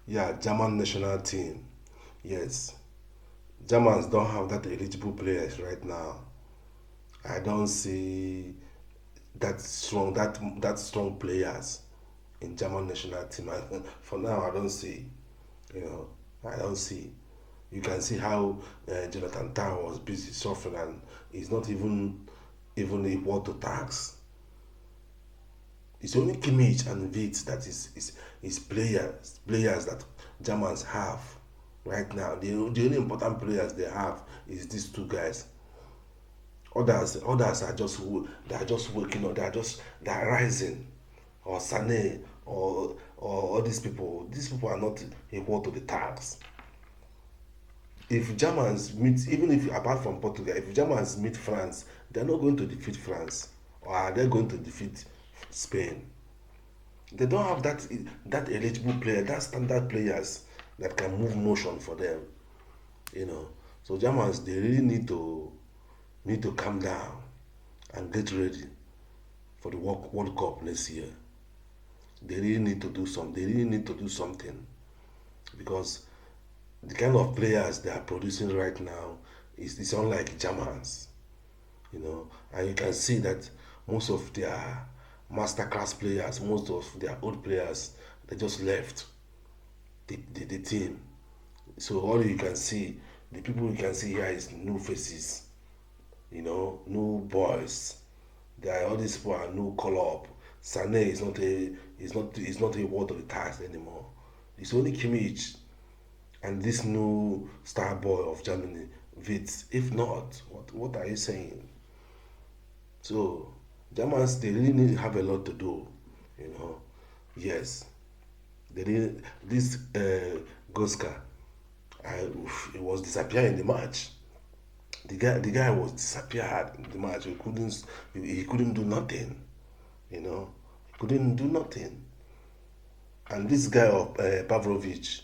Yeah, German national team. Yes, Germans don't have that eligible players right now. I don't see that strong players in German national team. For now, I don't see. You know, I don't see. You can see how Jonathan Tah was busy suffering, and he's not even equal to tax. It's only Kimmich and Vitz that is players that Germans have right now. The only important players they have is these two guys. Others are they are just waking up. They are rising, or Sané or all these people. These people are not equal to the task. If Germans meet, even if apart from Portugal, if Germans meet France, they are not going to defeat France, or are they going to defeat Spain? They don't have that eligible player, that standard players that can move motion for them. You know, so Germans they really need to calm down and get ready for the World Cup next year. They really need to do some. They really need to do something because the kind of players they are producing right now is unlike Germans. You know, and you can see that most of their masterclass players, most of their old players, they just left the team. So all you can see, the people you can see here is new faces, new boys. There are all these people are new color up. Sane is not a word of the task anymore. It's only Kimmich and this new star boy of Germany, Witz. If not, what are you saying? So Germans they really need have a lot to do, you know. Yes, they did this Goska. He was disappearing in the match. The guy was disappeared in the match. He couldn't do nothing, you know. He couldn't do nothing. And this guy of Pavlovich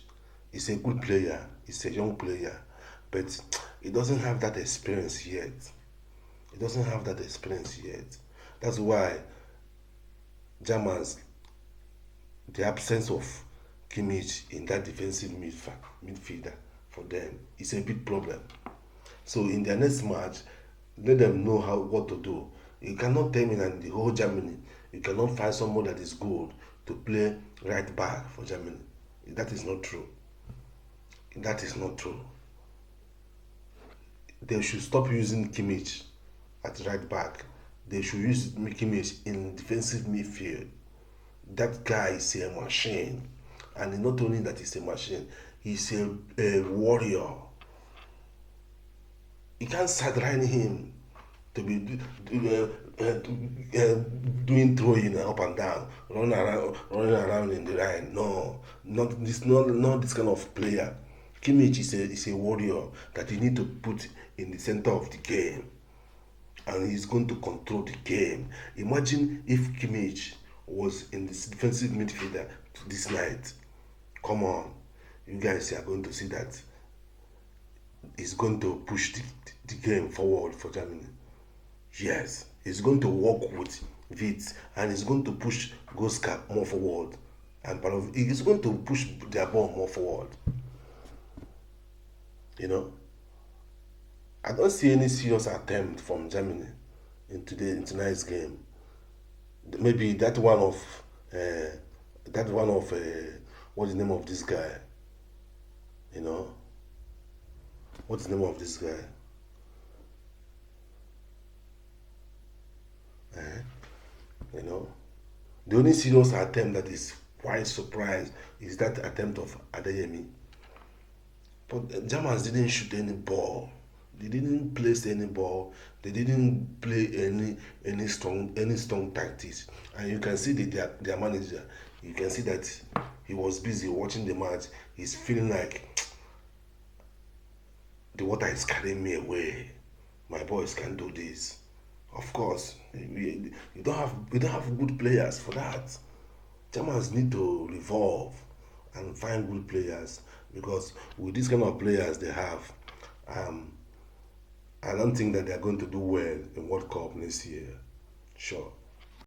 is a good player. He's a young player, but he doesn't have that experience yet. He doesn't have that experience yet. That's why Germans, the absence of Kimmich in that defensive midfielder for them is a big problem. So in their next match, let them know what to do. You cannot tell me that the whole Germany, you cannot find someone that is good to play right back for Germany. That is not true. That is not true. They should stop using Kimmich at right back. They should use Kimmich in defensive midfield. That guy is a machine, and not only that he's a machine, he's a warrior. You can't sideline him to be doing throwing up and down, running around in the line. No, not this kind of player. Kimmich is a warrior that you need to put in the center of the game, and he's going to control the game. Imagine if Kimmich was in this defensive midfielder this night. Come on, you guys are going to see that he's going to push the game forward for Germany. Yes, he's going to work with Vitz and he's going to push Goska more forward. And he's going to push their ball more forward. You know, I don't see any serious attempt from Germany in tonight's game. Maybe uh, that one of what's the name of this guy? You know, what's the name of this guy? Eh? You know, the only serious attempt that is quite surprised is that attempt of Adeyemi. But Germans didn't shoot any ball. They didn't place any ball. They didn't play any strong tactics. And you can see their manager. You can see that he was busy watching the match. He's feeling like the water is carrying me away. My boys can do this. Of course, we don't have good players for that. Germans need to revolve and find good players because with this kind of players they have, um, I don't think that they are going to do well in World Cup next year. Sure.